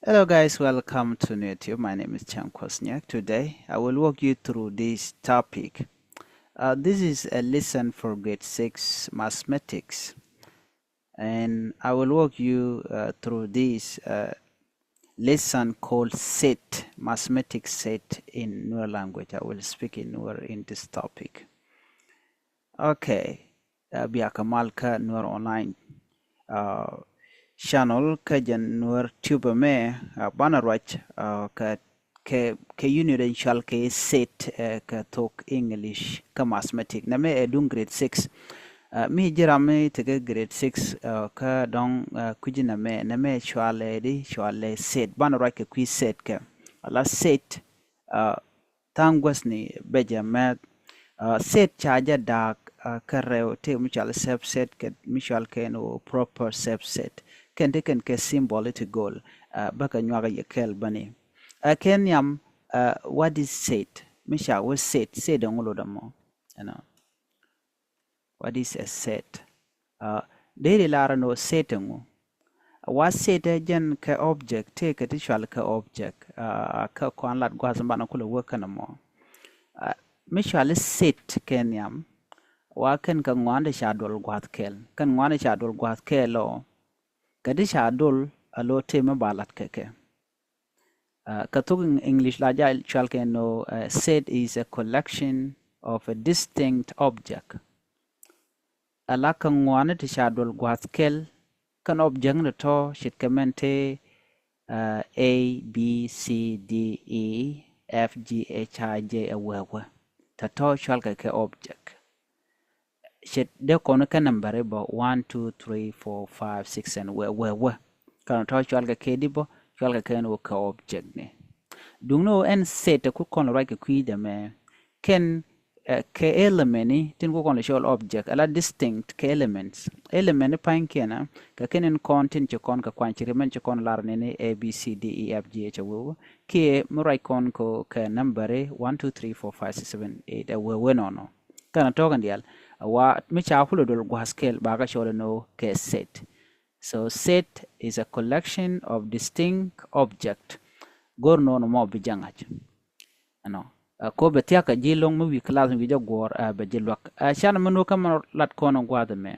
Hello guys, welcome to Nuer Tube. My name is Chan Kwasniak. Today I will walk you through this topic. This is a lesson for grade 6 mathematics, and I will walk you through this lesson called set, mathematics set in Nuer language. I will speak in Nuer in this topic. Okay, biakamalka Nuer online channel kajan Nuer Tube me banarwach ke unit initial ke set ka talk English ka mathematics na me edung grade 6 mi jirame tege grade 6 ka dong kujina me na me chwale set banarwach ke quiz set ka ala set tangwas ni beja math set charger dark kareo te mutual subset ke mutual ke no proper subset ken de ken ke symbol to goal baka nywaga yekel bani ken yam what is set misha was set ngolo damo you know what is a set de lara no set ngo was set jen ke object te ke tishal ke object ka kwan lat gwazamba na kula workana mo misha set ken yam wa ken ka ngwande shadol gwat kel kan ngwande shadol gwat kelo kadi shadol alo tema balat keke in English la ja chalke no set is a collection of a distinct object ala kan ngwande ti shadol gwat kel kan object no to shit kamente A B C D E F G H I J awewe ta to chalke ke object shit de kono ka number bo 1 2 3 4 5 6 and we kan to chalga kedi bo chalga ken wo ka object ne dungno en set ku kono right ke kwida me ken ke element ni tin ko kono shol object ala distinct ke elements element pain kena ka kenen content che kon ka kwanchiri men che kon lar ne A B C D E F G H wo ke mo right kon ko ka number 1 2 3 4 5 6 7 8 we no kana togan dial wa micha hulo dol gwaskel baga shole no ke set. So set is a collection of distinct object gorno no mo bijangach ano ko betia ka jilong mu wi class wi jogor be jilwak shana manu kam lat kono gwada me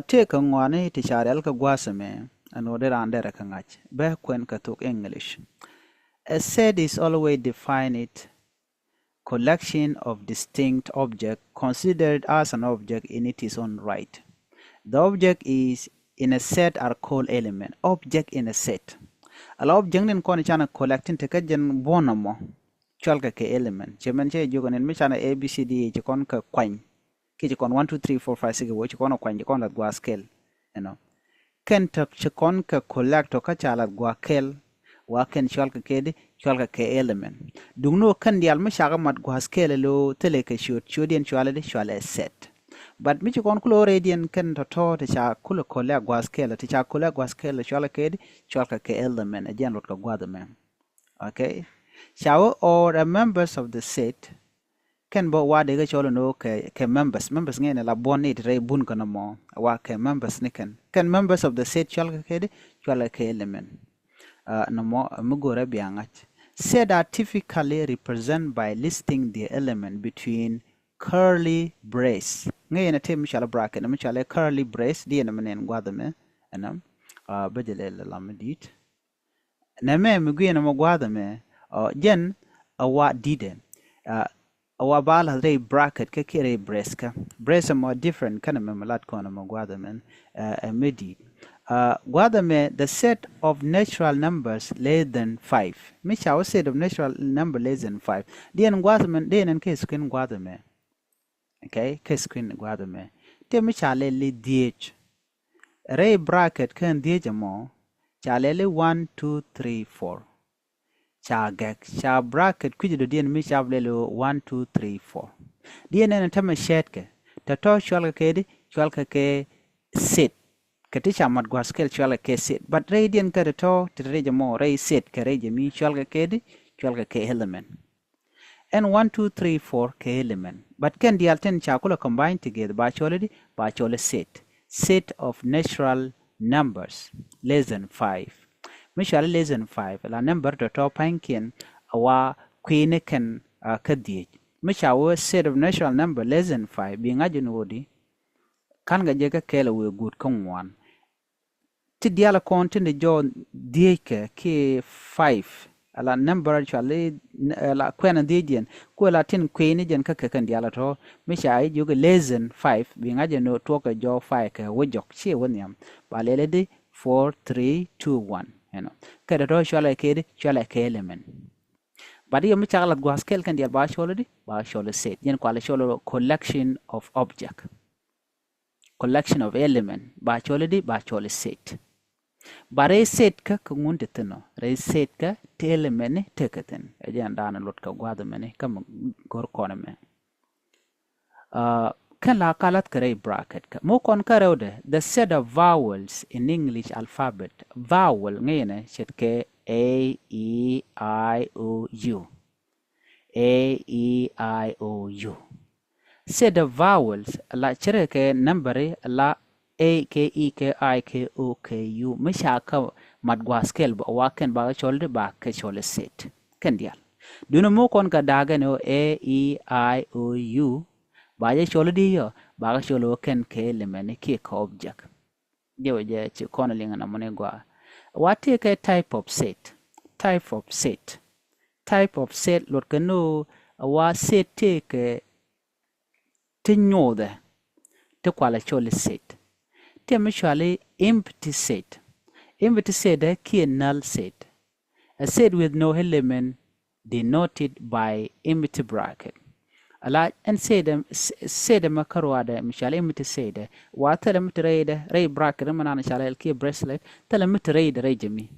te ka ngwane ti charel ka gwasa me ano de randere ka ngach be kwen ka tok English. A set is always defined collection of distinct objects considered as an object in its own right. The object is in a set are called element. Object in a set. Al object in koni chana collecting teka jen bonamo chalka ke element. Chemen che jogo nen michana A B C D che kon ka kwany. Ki che kon 1 2 3 4 5 6 wo che kon kwany che kon lat gwa scale. Ken tak che kon ka collect ka chala gwa kel wa ken chalka kedi chalka ke element dungno kan dial ma shaga mat go haskele lo tele ke shudien chwale set but mi kon kulo radian kan to te cha kulo kolle go haskele te cha kolle go haskele chala ke element again lot ko gwada men okay shawo or members of the set ken bo wa de ga cholo no ke members ngene la bonit re bun kana mo wa ke members ni ken members of the set chala ke element mugore biangach set are typically represented by listing the element between curly brace ngay na tem shala bracket na chala curly brace di na manen gwadame anam bajele lamedit na me mugwe na magwadame jen awa diden awa bala re bracket ke kere brace ka brace more different kana memat kona magwadame medi Guadame, the set of natural numbers less than 5. Misha was set of natural number less than 5. Dian Guadame, then and case queen Guadame. Okay, case queen Guadame. Te Misha lele DH. Ray bracket can DH more. Chalele 1, 2, 3, 4. Chagak, cha bracket kujido dian Misha lele 1, 2, 3, 4. Dian and tama shetke. Tato shalka kedi, shalka ke set. Katisha mat gwaskel chwala ke set but radian ka to treje mo ray set ka reje mi chwala ke element and 1 2 3 4 ke element but can the alten chakula combine together ba chole set of natural numbers less than 5 mishal less than 5 la number to top pankin awa queen can kadie mishawo set of natural number less than 5 being ajin wodi kan ga jega kele we good kan one ti diala kontin jo dieke ke 5 ala number actually la kwena dijen ko la tin queen jen ka kan diala to misha ai joga less than 5 being ajin no to ka jo 5 ka wojok che wonyam ba lele di 4 3 2 1 you know kada to shala ke element badi yomi chaglat go scale kan dial ba sholo set yen kwala sholo collection of object collection of element ba sholo set bare set ka kungunde tino re set ka te element tekaten ejan dana lot ka gwada mene kam gor kona me kan la kalat kare bracket ka mo kon karode the set of vowels in English alphabet vowel ngene set ke A, E, I, O, U. A, E, I, O, U. Set the vowels la chere ke number la A, K, E, K, I, K, O, K, U. Misha ka madgwa scale ba waken ba cholde ba ke chole set. Kendial. Duno mo kon ka daga no A, E, I, O, U. Ba je chole di yo ba chole ken ke element ke ka object. Jewe je chi kona linga na mone gwa. What take a type of set? Type of set. Type of set lot kano wa set take te nyode te kwala chole set. Te mishale empty set. Empty set ki a null set. A set with no element denoted by empty bracket. Ala and say them makarwada mishale empty set. Wa tele mitrade ray bracket manana shale ki bracelet tele mitrade ray jami.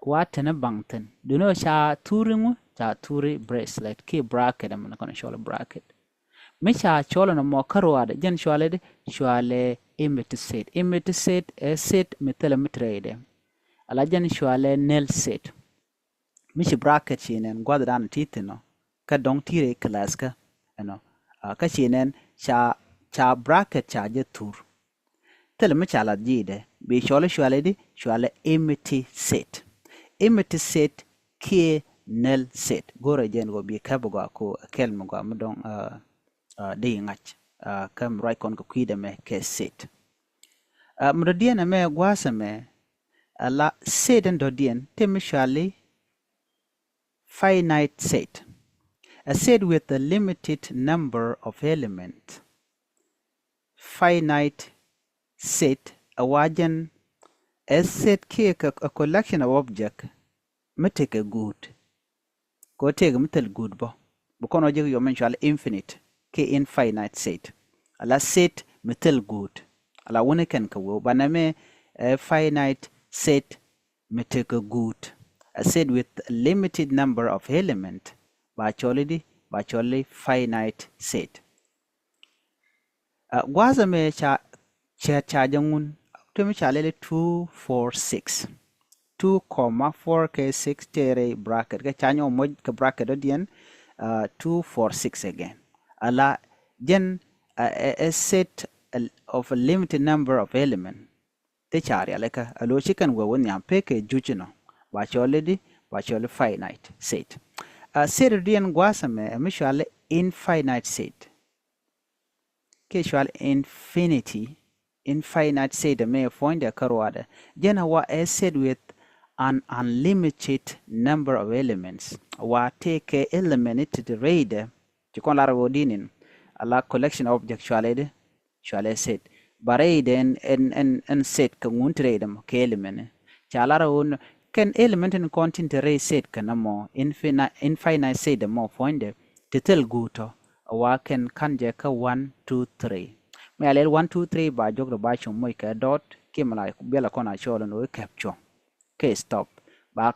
Watana bangten. Do no sha turingu cha turi bracelet ki bracket amana kono shole bracket. Misha chola no mo karwada jen shwale empty set. Empty set a set mitele mitrade. Ala jen shwale nil set. Mishi bracket shinen gwada dan titino ka dong tire class ka ano ka shinen cha bracket cha je tur tele mi chala jide be shwale di shwale empty set. Empty set ki null set gore jen go bi ka go ko kelmo go mdong de ngach kam right kon ko kwide me ke set mrodien me gwasa me ala set ndo dien temishali finite set. A set with a limited number of elements. Finite set a wajan a set cake a collection of objects take a good. Go take a metal good bo. Bukono jeg yo mention infinite ke infinite set. Ala set metal good. Ala one can ka wo baname a finite set take a good. A set with a limited number of elements virtually finite set. Gwaza me cha jangun to me chalele 2 4 6 2 comma 4 k 6 tere bracket ka chanyo moj ka bracket odien 2 4 6 again ala then a set of a limited number of elements te chari aleka alo chicken we won yam peke jujino virtually finite set. Set dian gwasame mishale infinite set. Casual infinite set me find a karwada. Jena wa a set with an unlimited number of elements. Wa take a element to the raid. Chikon lara wodinin. A collection of objects shale set. Barade and set kangun trade ke element. Chalara un can element and content array set kanamo infinite set the more find to tell guto wa can jeka 1 2 3 me alel 1 2 3 ba jogro ba chum moy ka dot kimala bela kona cholo no capture ke stop ba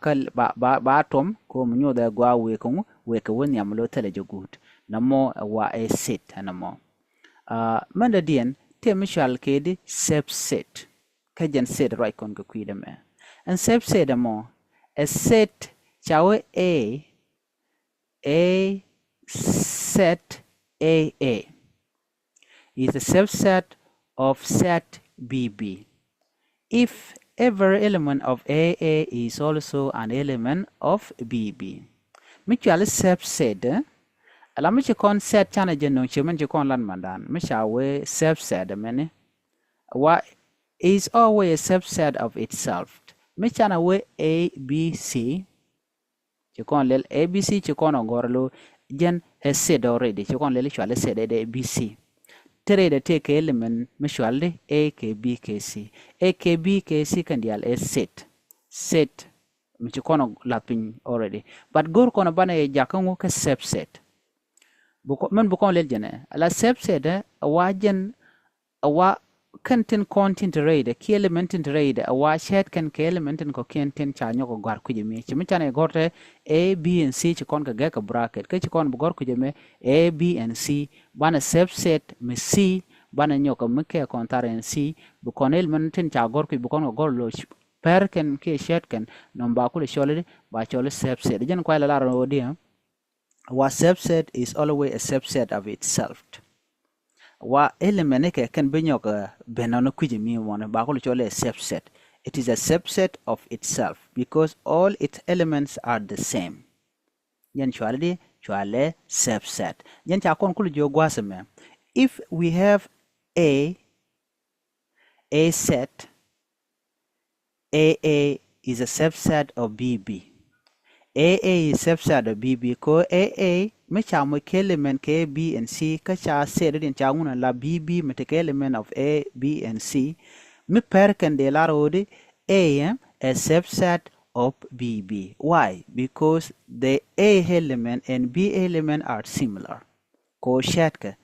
tom ko munyo da gwa we ka woni amlo tele jogut namo wa a set anamo manda dien te mishal kedi subset ka jen set right kon ko kwidame and subset more a set chawe a set a is a subset of set bb if every element of AA is also an element of BB. Mutual subset. La mi kon set chana jeno chimen kon lan mandan. Mi we subset many. What is always a subset of itself. Mi chana we A, B, C. Chikon lel A, B, C chikon ogorlo jen has said already. Chikon lel chwale said A, B, C. Trade take element mishwalde A, K, B, K, C. A, K, B, K, C can dial a set. Set. Michikono lapin already. But gur kono bana e jakango ka subset. Men bukon lel jene. La subset wajen awa content content rate ki element rate awa shed kan ke element ko content cha nyoko gar kujeme chimi chane gorte A, B and C chikon ka geka bracket ke chikon bugor kujeme A, B and C bana subset me C bana nyoko mke kontaren C bukon element cha gor ku bukon gor lo per ken ke shed kan nomba ku le shole ba chole subset jen kwa la ro dia wa subset is always a subset of itself. Wa element can be nyok benano kujimi one bakolo chole a subset. It is a subset of itself because all its elements are the same. Yen chwale subset. Yen chakon kulu jogwaseme. If we have A set, AA is a subset of BB. AA is subset of BB ko AA me cha mo element K, B and C ka cha said in cha una la BB me take element of A, B and C me per can de la rode A a subset of BB. Why? Because the A element and B element are similar. Ko shed ka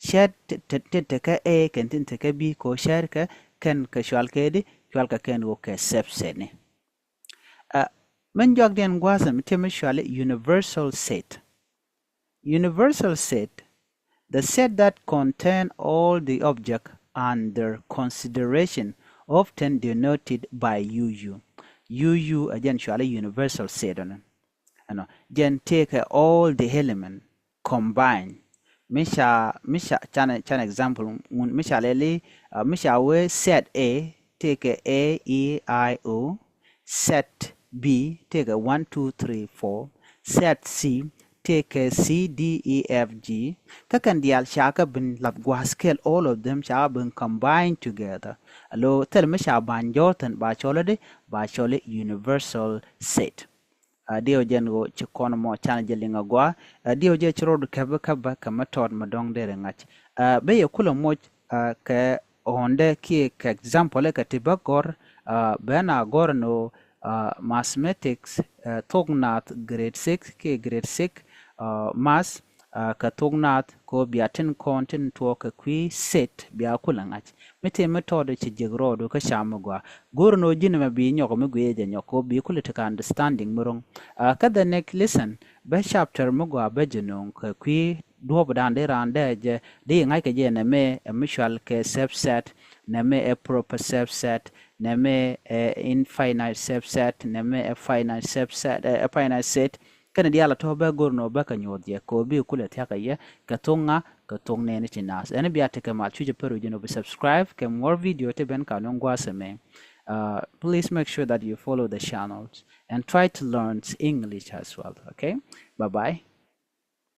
take A can take B ko shed ka kan ka shwal ka ken go ka subset ne. Men jog den gwasam temishwale universal set. Universal set, the set that contain all the objects under consideration, often denoted by UU. UU again surely universal set on. Then take all the element combine. Misha chan example misha lele misha we set A take A E I O set B take a 1 2 3 4 set C take a C D E F G kakan dial shaka bin lat scale all of them shall been combined together allo tel me sha ban jortan ba chole universal set dio jengo chikono mo chan jelinga gwa dio je chrodu kaba kama tod madong dere ngach be yokulo mo ka onde ki example ka tibagor bena gorno mathematics thok nath grade 6 ke grade 6 math ka thok nath ko biatin content to ka kwi set bia kulangach mete method chi jegrodo ka shamugwa gorno jinma bi nyoko mugwe je nyoko bi kulita ka understanding murong ka the next lesson ba chapter mugwa bejeno ka kwi do bodande rande je de ngai ka je na me a mutual ke subset na me a proper subset na me a infinite subset na me a finite subset a finite set kana diala to ba gorno ba ka nyodye ko bi kula ta ka ye ka tonga ka tongne ni tinas ene bi ateke ma chuje peru jeno be subscribe ke more video te ben ka nongwa seme please make sure that you follow the channels and try to learn English as well. Okay, bye bye.